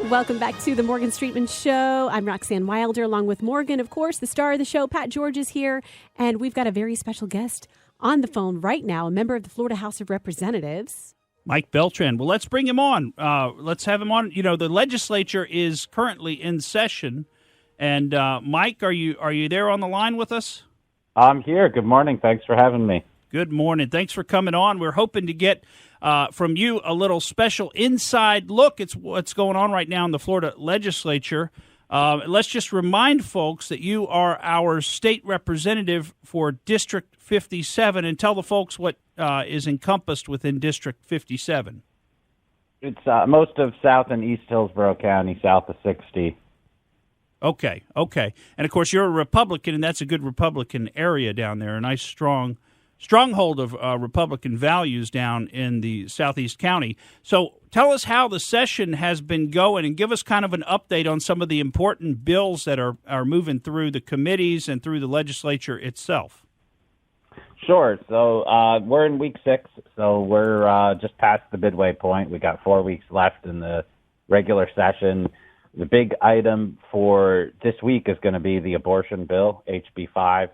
Welcome back to the Morgan Streetman Show. I'm Roxanne Wilder, along with Morgan, of course, the star of the show. Pat George is here, and we've got a very special guest on the phone right now, a member of the Florida House of Representatives. Mike Beltran. Well, let's bring him on. Let's have him on. You know, the legislature is currently in session, and Mike, are you there on the line with us? I'm here. Good morning. Thanks for having me. Good morning. Thanks for coming on. We're hoping to get from you a little special inside look at what's going on right now in the Florida legislature. Let's just remind folks that you are our state representative for District 57, and tell the folks what is encompassed within District 57. It's most of South and East Hillsborough County, south of 60. Okay. And, of course, you're a Republican, and that's a good Republican area down there, a nice, stronghold of Republican values down in the Southeast County. So tell us how the session has been going and give us kind of an update on some of the important bills that are moving through the committees and through the legislature itself. Sure. So we're in week 6, so we're just past the midway point. We got 4 weeks left in the regular session. The big item for this week is going to be the abortion bill, HB 5.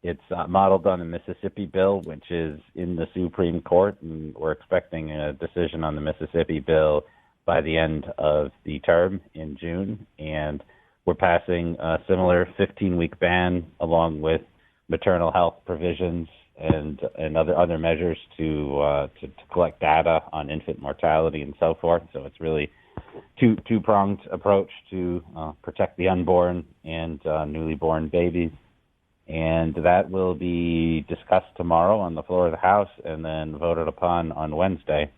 It's modeled on the Mississippi bill, which is in the Supreme Court, and we're expecting a decision on the Mississippi bill by the end of the term in June. And we're passing a similar 15-week ban along with maternal health provisions and other measures to collect data on infant mortality and so forth. So it's really two-pronged approach to protect the unborn and newly born babies. And that will be discussed tomorrow on the floor of the House and then voted upon on Wednesday.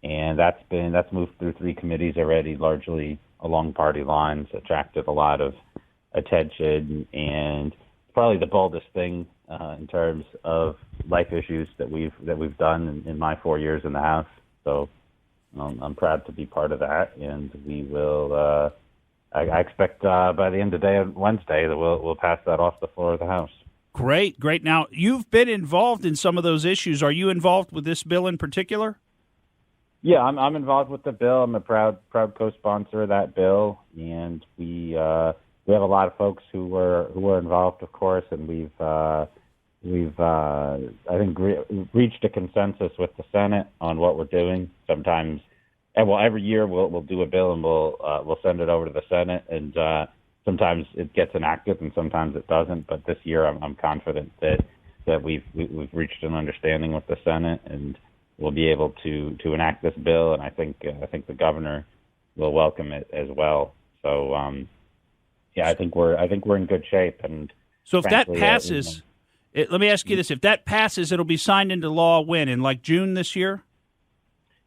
And that's moved through 3 committees already, largely along party lines, attracted a lot of attention, and probably the boldest thing in terms of life issues that we've done in my 4 years in the House. So I'm proud to be part of that, and we will. I expect by the end of the day on Wednesday that we'll pass that off the floor of the House. Great. Now, you've been involved in some of those issues. Are you involved with this bill in particular? Yeah, I'm involved with the bill. I'm a proud co-sponsor of that bill, and we have a lot of folks who were involved, of course, and we've I think reached a consensus with the Senate on what we're doing. Sometimes. Well, every year we'll do a bill and we'll send it over to the Senate, and sometimes it gets enacted and sometimes it doesn't. But this year I'm confident that we've reached an understanding with the Senate, and we'll be able to enact this bill. And I think the governor will welcome it as well. So I think we're in good shape. And so if that passes, let me ask you this: if that passes, it'll be signed into law when, in like June this year?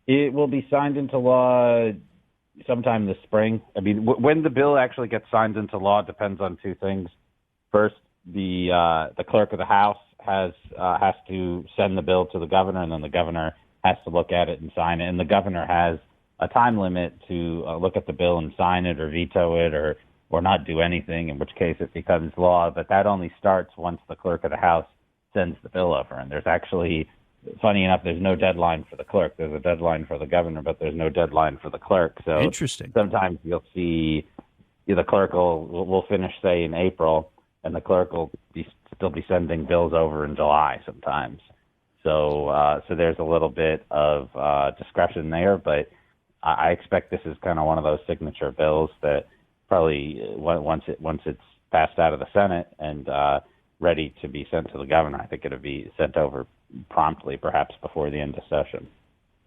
It will be signed into law sometime this spring. I mean, when the bill actually gets signed into law depends on 2 things. First, the clerk of the House has to send the bill to the governor, and then the governor has to look at it and sign it. And the governor has a time limit to look at the bill and sign it or veto it or not do anything, in which case it becomes law. But that only starts once the clerk of the House sends the bill over. And there's actually... Funny enough, there's no deadline for the clerk. There's a deadline for the governor, but there's no deadline for the clerk. So interesting. Sometimes you'll see the clerk will finish, say, in April, and the clerk will still be sending bills over in July sometimes. So there's a little bit of discretion there, but I expect this is kind of one of those signature bills that probably once it's passed out of the Senate and ready to be sent to the governor, I think it'll be sent over promptly, perhaps before the end of session.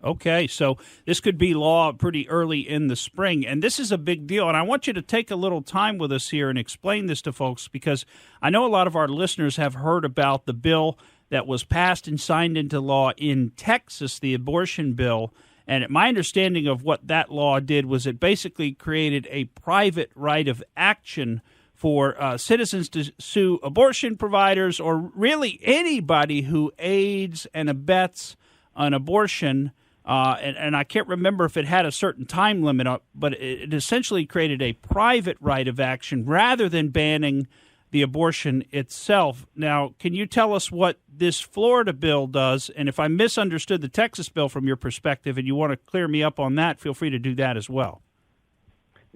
Okay, so this could be law pretty early in the spring, and this is a big deal, and I want you to take a little time with us here and explain this to folks, because I know a lot of our listeners have heard about the bill that was passed and signed into law in Texas, the abortion bill, and my understanding of what that law did was it basically created a private right of action for citizens to sue abortion providers or really anybody who aids and abets an abortion. And I can't remember if it had a certain time limit, but it essentially created a private right of action rather than banning the abortion itself. Now, can you tell us what this Florida bill does? And if I misunderstood the Texas bill from your perspective and you want to clear me up on that, feel free to do that as well.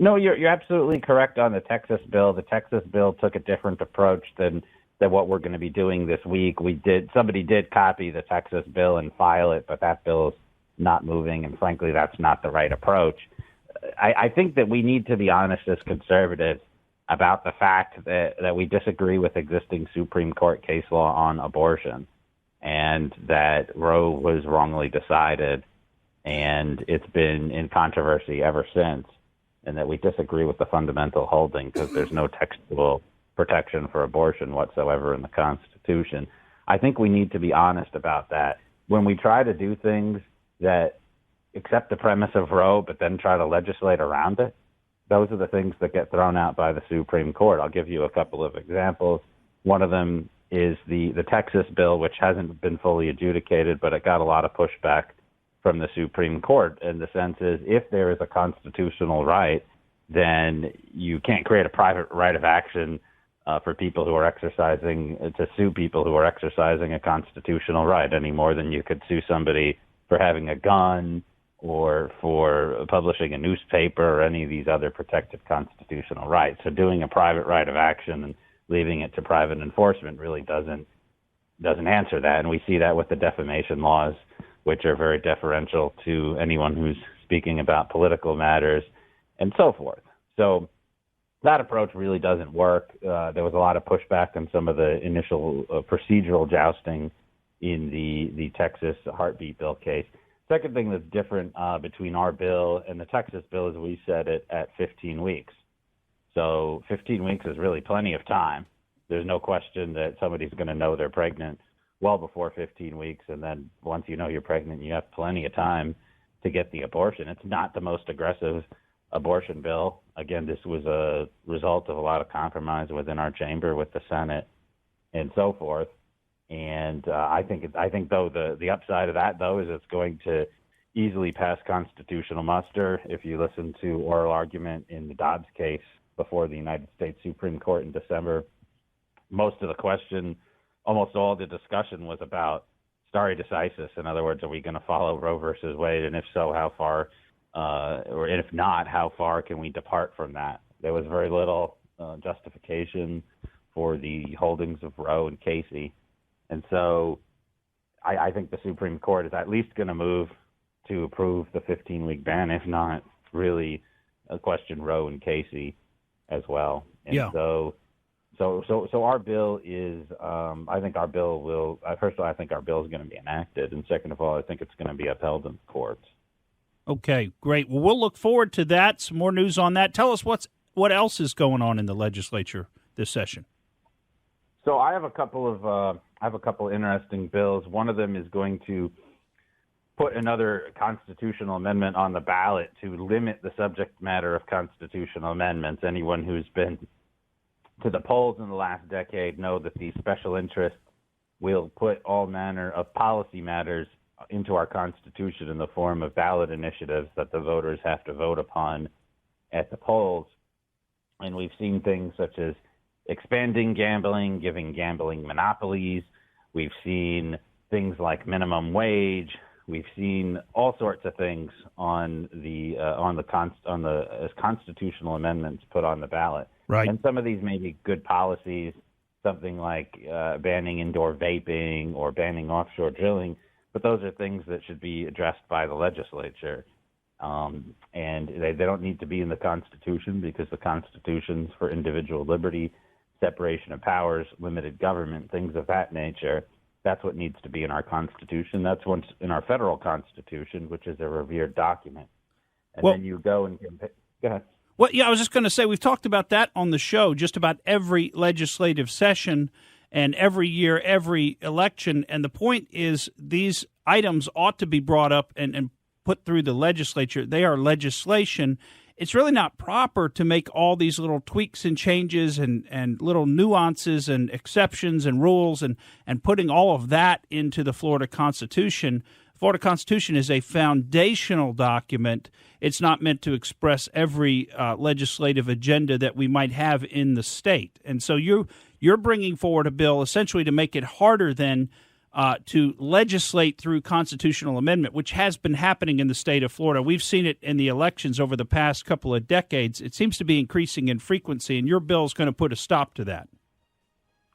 No, you're absolutely correct on the Texas bill. The Texas bill took a different approach than what we're going to be doing this week. Somebody did copy the Texas bill and file it, but that bill's not moving, and frankly, that's not the right approach. I think that we need to be honest as conservatives about the fact that we disagree with existing Supreme Court case law on abortion, and that Roe was wrongly decided, and it's been in controversy ever since, and that we disagree with the fundamental holding because there's no textual protection for abortion whatsoever in the Constitution. I think we need to be honest about that. When we try to do things that accept the premise of Roe but then try to legislate around it, those are the things that get thrown out by the Supreme Court. I'll give you a couple of examples. One of them is the Texas bill, which hasn't been fully adjudicated, but it got a lot of pushback from the Supreme Court. And the sense is, if there is a constitutional right, then you can't create a private right of action for people who are to sue people who are exercising a constitutional right any more than you could sue somebody for having a gun or for publishing a newspaper or any of these other protected constitutional rights. So doing a private right of action and leaving it to private enforcement really doesn't answer that. And we see that with the defamation laws, which are very deferential to anyone who's speaking about political matters and so forth. So that approach really doesn't work. There was a lot of pushback on some of the initial procedural jousting in the Texas heartbeat bill case. Second thing that's different between our bill and the Texas bill is we set it at 15 weeks. So 15 weeks is really plenty of time. There's no question that somebody's going to know they're pregnant well before 15 weeks, and then once you know you're pregnant, you have plenty of time to get the abortion. It's not the most aggressive abortion bill. Again, this was a result of a lot of compromise within our chamber with the Senate and so forth. And I think though the upside of that though is it's going to easily pass constitutional muster. If you listen to oral argument in the Dobbs case before the United States Supreme Court in December, most of the question, almost all the discussion was about stare decisis. In other words, are we going to follow Roe versus Wade, and if so, how far? Or if not, how far can we depart from that? There was very little justification for the holdings of Roe and Casey. And so I think the Supreme Court is at least going to move to approve the 15-week ban, if not really question Roe and Casey as well. And yeah. So our bill is, I think our bill will, first of all, I think our bill is going to be enacted. And second of all, I think it's going to be upheld in the courts. Okay, great. Well, we'll look forward to that. Some more news on that. Tell us what else is going on in the legislature this session. So I have a couple of interesting bills. One of them is going to put another constitutional amendment on the ballot to limit the subject matter of constitutional amendments. Anyone who's been to the polls in the last decade know that the special interests will put all manner of policy matters into our Constitution in the form of ballot initiatives that the voters have to vote upon at the polls. And we've seen things such as expanding gambling, giving gambling monopolies. We've seen things like minimum wage. We've seen all sorts of things as constitutional amendments put on the ballot. Right. And some of these may be good policies, something like banning indoor vaping or banning offshore drilling. But those are things that should be addressed by the legislature. And they don't need to be in the Constitution because the Constitution's for individual liberty, separation of powers, limited government, things of that nature. That's what needs to be in our Constitution. That's what's in our federal Constitution, which is a revered document. And then you go and go ahead. Well, yeah, I was just going to say, we've talked about that on the show just about every legislative session and every year, every election. And the point is these items ought to be brought up and put through the legislature. They are legislation. It's really not proper to make all these little tweaks and changes and little nuances and exceptions and rules and putting all of that into the Florida Constitution. Florida Constitution is a foundational document. It's not meant to express every legislative agenda that we might have in the state. And so you're bringing forward a bill essentially to make it harder then to legislate through constitutional amendment, which has been happening in the state of Florida. We've seen it in the elections over the past couple of decades. It seems to be increasing in frequency, and your bill is going to put a stop to that.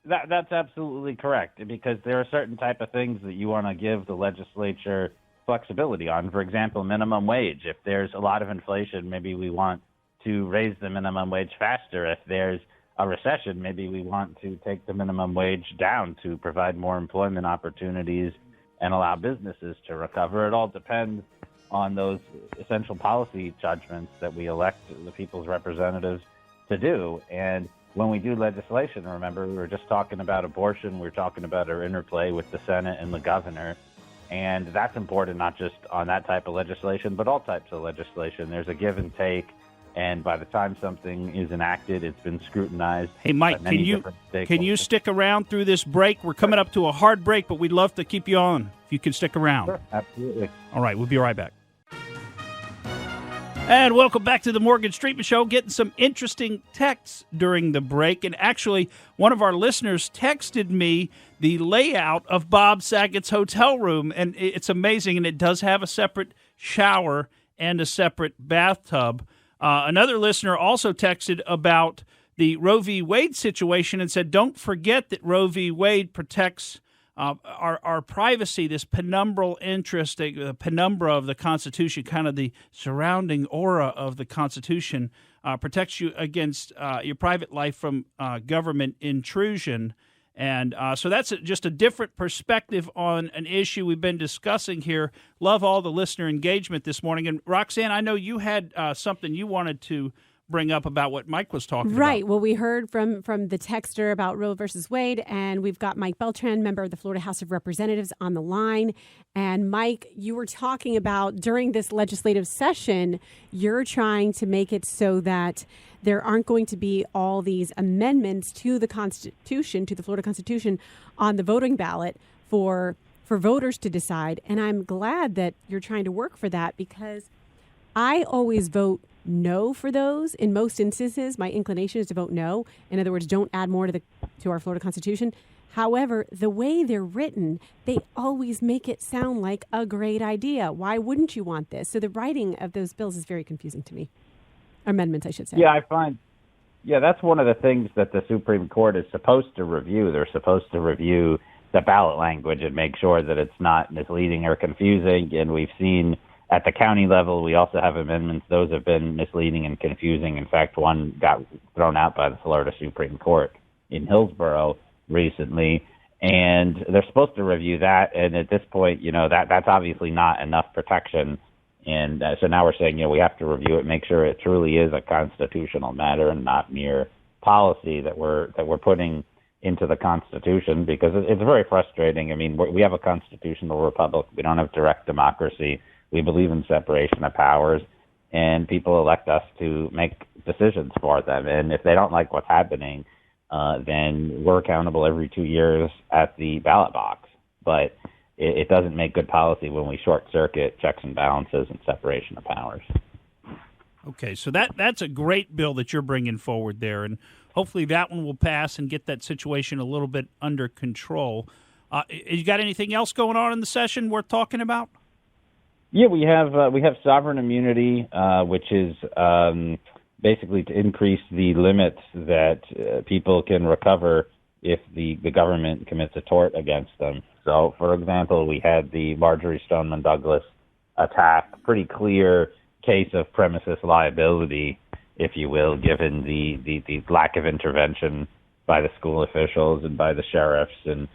That's absolutely correct, because there are certain type of things that you want to give the legislature flexibility on. For example, minimum wage. If there's a lot of inflation, maybe we want to raise the minimum wage faster. If there's a recession, maybe we want to take the minimum wage down to provide more employment opportunities and allow businesses to recover. It all depends on those essential policy judgments that we elect the people's representatives to do. And when we do legislation, remember, we were just talking about abortion. We were talking about our interplay with the Senate and the governor. And that's important, not just on that type of legislation, but all types of legislation. There's a give and take. And by the time something is enacted, it's been scrutinized. Hey, Mike, can you stick around through this break? We're coming up to a hard break, but we'd love to keep you on if you can stick around. Sure, absolutely. All right, we'll be right back. And welcome back to the Morgan Streetman Show. Getting some interesting texts during the break. And actually, one of our listeners texted me the layout of Bob Saget's hotel room. And it's amazing. And it does have a separate shower and a separate bathtub. Another listener also texted about the Roe v. Wade situation and said, don't forget that Roe v. Wade protects our privacy, this penumbral interest, the penumbra of the Constitution, kind of the surrounding aura of the Constitution, protects you against your private life from government intrusion. And so that's just a different perspective on an issue we've been discussing here. Love all the listener engagement this morning. And Roxanne, I know you had something you wanted to bring up about what Mike was talking about. Right. Well, we heard from the texter about Roe versus Wade, and we've got Mike Beltran, member of the Florida House of Representatives, on the line. And Mike, you were talking about during this legislative session, you're trying to make it so that there aren't going to be all these amendments to the Constitution, to the Florida Constitution, on the voting ballot for voters to decide. And I'm glad that you're trying to work for that, because I always vote no for those. In most instances, my inclination is to vote no. In other words, don't add more to our Florida Constitution. However, the way they're written, they always make it sound like a great idea. Why wouldn't you want this? So the writing of those bills is very confusing to me. Amendments, I should say. Yeah, that's one of the things that the Supreme Court is supposed to review. They're supposed to review the ballot language and make sure that it's not misleading or confusing. And we've seen at the county level, we also have amendments. Those have been misleading and confusing. In fact, one got thrown out by the Florida Supreme Court in Hillsborough recently. And they're supposed to review that. And at this point, that's obviously not enough protection. And so now we're saying, we have to review it, make sure it truly is a constitutional matter and not mere policy that we're putting into the Constitution, because it's very frustrating. I mean, we have a constitutional republic. We don't have direct democracy. We believe in separation of powers, and people elect us to make decisions for them. And if they don't like what's happening, then we're accountable every 2 years at the ballot box. But it doesn't make good policy when we short-circuit checks and balances and separation of powers. Okay, so that's a great bill that you're bringing forward there, and hopefully that one will pass and get that situation a little bit under control. You got anything else going on in the session worth talking about? Yeah, we have sovereign immunity, which is basically to increase the limits that people can recover if the government commits a tort against them. So, for example, we had the Marjorie Stoneman Douglas attack, pretty clear case of premises liability, if you will, given the lack of intervention by the school officials and by the sheriffs and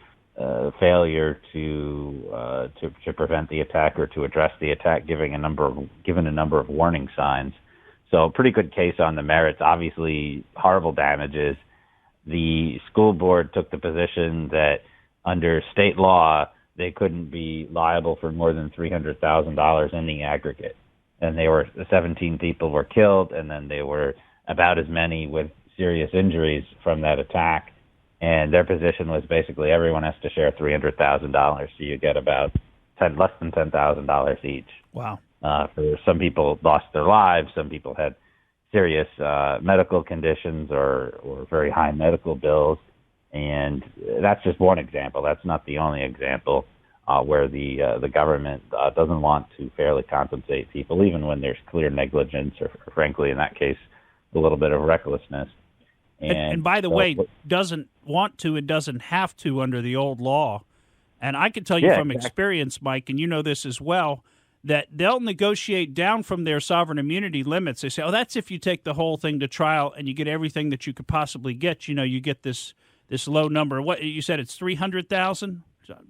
failure to prevent the attack or to address the attack, given a number of warning signs. So, pretty good case on the merits. Obviously, horrible damages. The school board took the position that under state law they couldn't be liable for more than $300,000 in the aggregate, and 17 people were killed, and then there were about as many with serious injuries from that attack. And their position was basically everyone has to share $300,000, so you get about less than $10,000 each. Wow. For some people lost their lives, some people had serious medical conditions or very high medical bills. And that's just one example. That's not the only example where the government doesn't want to fairly compensate people, even when there's clear negligence or frankly, in that case, a little bit of recklessness. And by the way, doesn't want to and doesn't have to under the old law. And I can tell you from experience, Mike, and you know this as well, that they'll negotiate down from their sovereign immunity limits. They say, oh, that's if you take the whole thing to trial and you get everything that you could possibly get. You know, you get this low number. What you said, it's $300,000,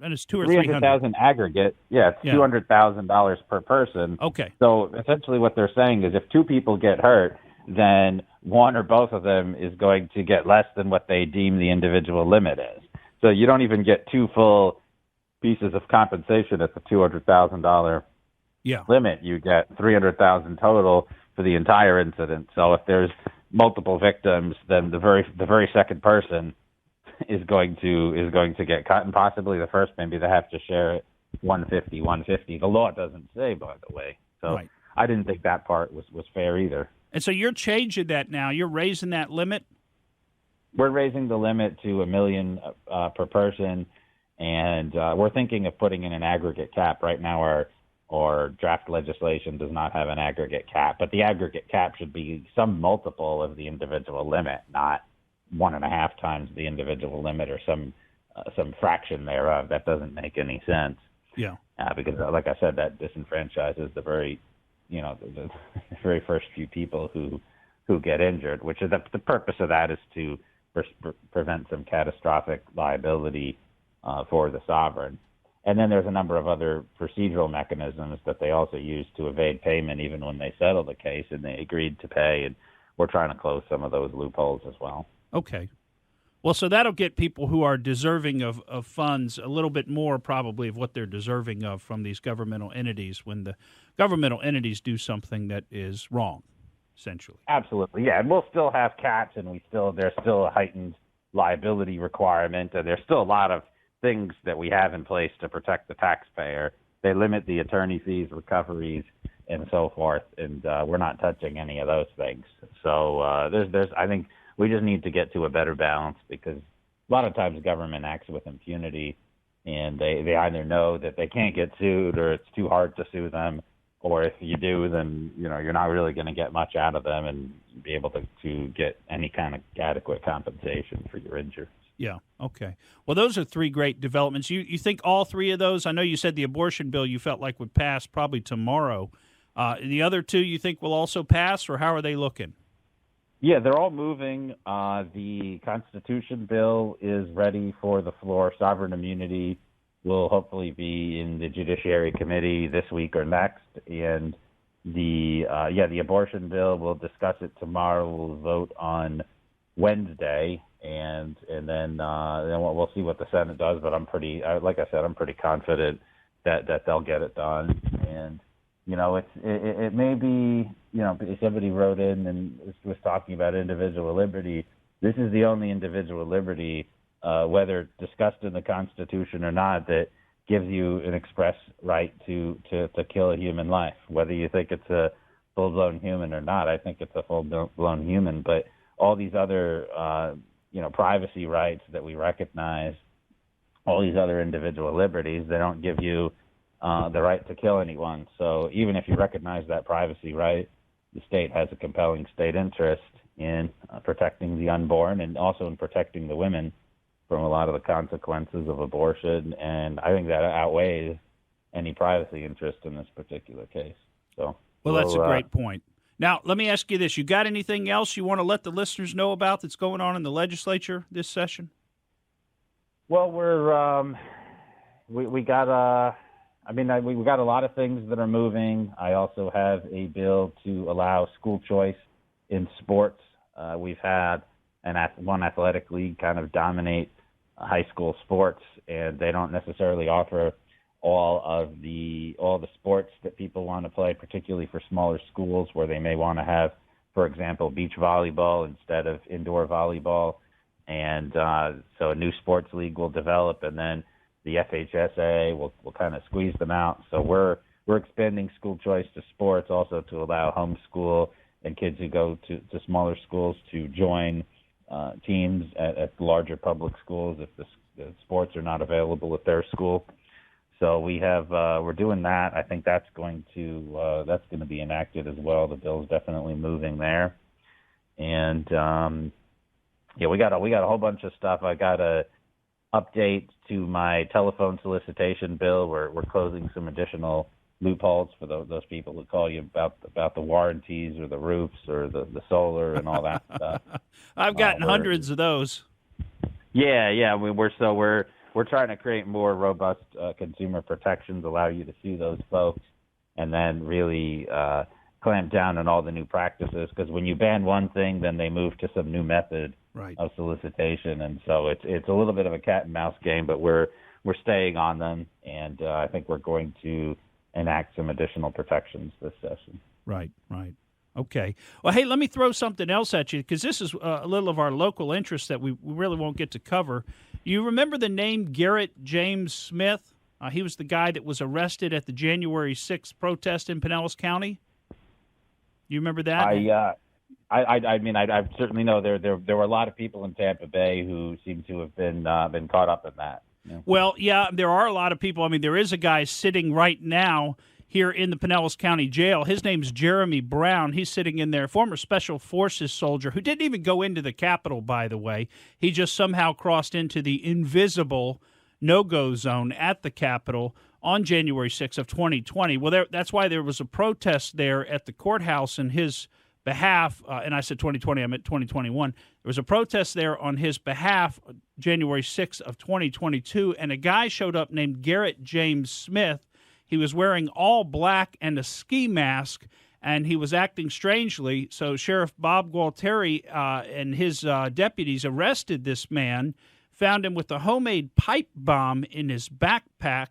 and it's $200,000 or $300,000 aggregate. Yeah, it's $200,000 per person. Okay. So essentially, what they're saying is, if two people get hurt, then one or both of them is going to get less than what they deem the individual limit is. So you don't even get two full pieces of compensation at the $200,000 limit. You get $300,000 total for the entire incident. So if there's multiple victims, then the very second person is going to get cut, and possibly the first, maybe they have to share it 150. The law doesn't say, by the way. So right. I didn't think that part was fair either. And so you're changing that now. You're raising that limit? We're raising the limit to $1 million per person, and we're thinking of putting in an aggregate cap. Right now our draft legislation does not have an aggregate cap, but the aggregate cap should be some multiple of the individual limit, not 1.5 times the individual limit or some fraction thereof. That doesn't make any sense. Yeah. Because, like I said, that disenfranchises the very first few people who get injured, which is the purpose of that is to prevent some catastrophic liability for the sovereign. And then there's a number of other procedural mechanisms that they also use to evade payment even when they settle the case and they agreed to pay, and we're trying to close some of those loopholes as well. Okay. Well, so that'll get people who are deserving of funds a little bit more probably of what they're deserving of from these governmental entities when the governmental entities do something that is wrong, essentially. Absolutely, yeah. And we'll still have cats, and there's still a heightened liability requirement, and there's still a lot of things that we have in place to protect the taxpayer. They limit the attorney fees, recoveries, and so forth, and we're not touching any of those things. So there's I think we just need to get to a better balance, because a lot of times government acts with impunity, and they either know that they can't get sued or it's too hard to sue them, or if you do, then you're not really going to get much out of them and be able to get any kind of adequate compensation for your injuries. Yeah, okay. Well, those are three great developments. You think all three of those, I know you said the abortion bill you felt like would pass probably tomorrow. The other two you think will also pass, or how are they looking? Yeah, they're all moving. The Constitution bill is ready for the floor. Sovereign immunity will hopefully be in the Judiciary Committee this week or next. And the abortion bill, we'll discuss it tomorrow. We'll vote on Wednesday, and then we'll see what the Senate does. But I'm pretty confident that they'll get it done. And it may be, somebody wrote in and was talking about individual liberty. This is the only individual liberty, whether discussed in the Constitution or not, that gives you an express right to kill a human life. Whether you think it's a full-blown human or not, I think it's a full-blown human. But all these other, privacy rights that we recognize, all these other individual liberties, they don't give you the right to kill anyone. So even if you recognize that privacy right, the state has a compelling state interest in protecting the unborn and also in protecting the women from a lot of the consequences of abortion. And I think that outweighs any privacy interest in this particular case. So, well, that's a great point. Now, let me ask you this. You got anything else you want to let the listeners know about that's going on in the legislature this session? Well, we got a lot of things that are moving. I also have a bill to allow school choice in sports. We've had one athletic league kind of dominate high school sports, and they don't necessarily offer all the sports that people want to play, particularly for smaller schools where they may want to have, for example, beach volleyball instead of indoor volleyball. And so a new sports league will develop, and then the FHSA will kind of squeeze them out. So we're expanding school choice to sports, also to allow homeschool and kids who go to smaller schools to join teams at larger public schools if the sports are not available at their school. So we're doing that. I think that's going to be enacted as well. The bill's definitely moving there, and we got a whole bunch of stuff. I got a update to my telephone solicitation bill. We're closing some additional loopholes for those people who call you about the warranties or the roofs or the solar and all that stuff. I've gotten hundreds of those. Yeah, we're trying to create more robust consumer protections, allow you to sue those folks, and then really clamp down on all the new practices. Because when you ban one thing, then they move to some new method of solicitation, and so it's a little bit of a cat and mouse game. But we're staying on them, and I think we're going to enact some additional protections this session. Right. Okay. Well, hey, let me throw something else at you, because this is a little of our local interest that we really won't get to cover. You remember the name Garrett James Smith? He was the guy that was arrested at the January 6th protest in Pinellas County. You remember that? I mean, I certainly know there were a lot of people in Tampa Bay who seem to have been caught up in that. Yeah. Well, yeah, there are a lot of people. I mean, there is a guy sitting right now here in the Pinellas County Jail. His name's Jeremy Brown. He's sitting in there, former Special Forces soldier who didn't even go into the Capitol, by the way. He just somehow crossed into the invisible no-go zone at the Capitol on January 6th of 2020. Well, that's why there was a protest there at the courthouse in his behalf, and I said 2020, I meant 2021. There was a protest there on his behalf, January 6th of 2022, and a guy showed up named Garrett James Smith. He was wearing all black and a ski mask, and he was acting strangely. So Sheriff Bob Gualtieri and his deputies arrested this man, found him with a homemade pipe bomb in his backpack,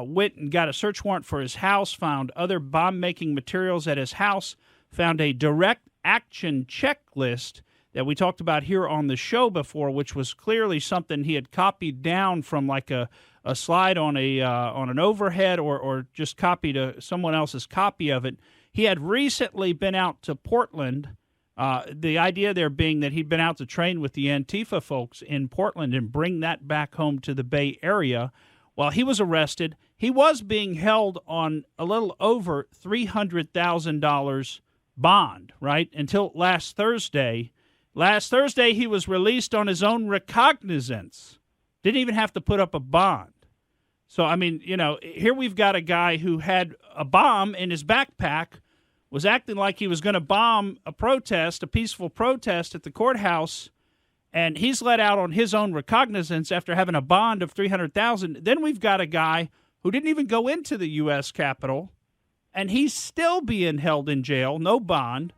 went and got a search warrant for his house, found other bomb-making materials at his house, found a direct action checklist that we talked about here on the show before, which was clearly something he had copied down from like a slide on an overhead or just copied someone else's copy of it. He had recently been out to Portland. The idea there being that he'd been out to train with the Antifa folks in Portland and bring that back home to the Bay Area. While he was arrested, he was being held on a little over $300,000 bond, right, until last Thursday. Last Thursday, he was released on his own recognizance. Didn't even have to put up a bond. So, I mean, here we've got a guy who had a bomb in his backpack, was acting like he was going to bomb a peaceful protest at the courthouse, and he's let out on his own recognizance after having a bond of $300,000. Then we've got a guy who didn't even go into the U.S. Capitol, and he's still being held in jail, no bond.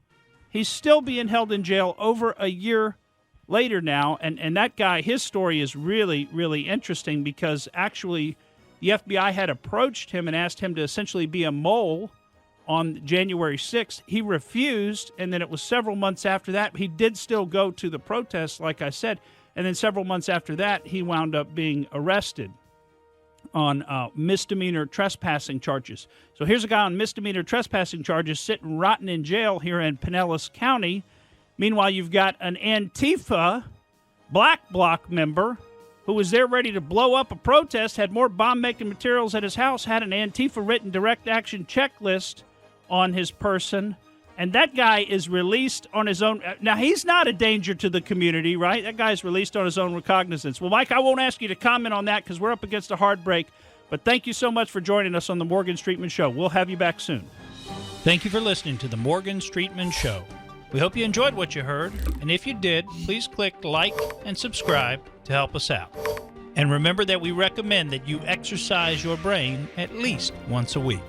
He's still being held in jail over a year later now, and that guy, his story is really, really interesting because actually the FBI had approached him and asked him to essentially be a mole on January 6th. He refused, and then it was several months after that. He did still go to the protests, like I said, and then several months after that, he wound up being arrested on misdemeanor trespassing charges. So here's a guy on misdemeanor trespassing charges sitting rotten in jail here in Pinellas County. Meanwhile, you've got an Antifa Black Bloc member who was there ready to blow up a protest, had more bomb-making materials at his house, had an Antifa-written direct action checklist on his person, and that guy is released on his own. Now, he's not a danger to the community, right? That guy's released on his own recognizance. Well, Mike, I won't ask you to comment on that because we're up against a hard break, but thank you so much for joining us on the Morgan Streetman Show. We'll have you back soon. Thank you for listening to the Morgan Streetman Show. We hope you enjoyed what you heard, and if you did, please click like and subscribe to help us out. And remember that we recommend that you exercise your brain at least once a week.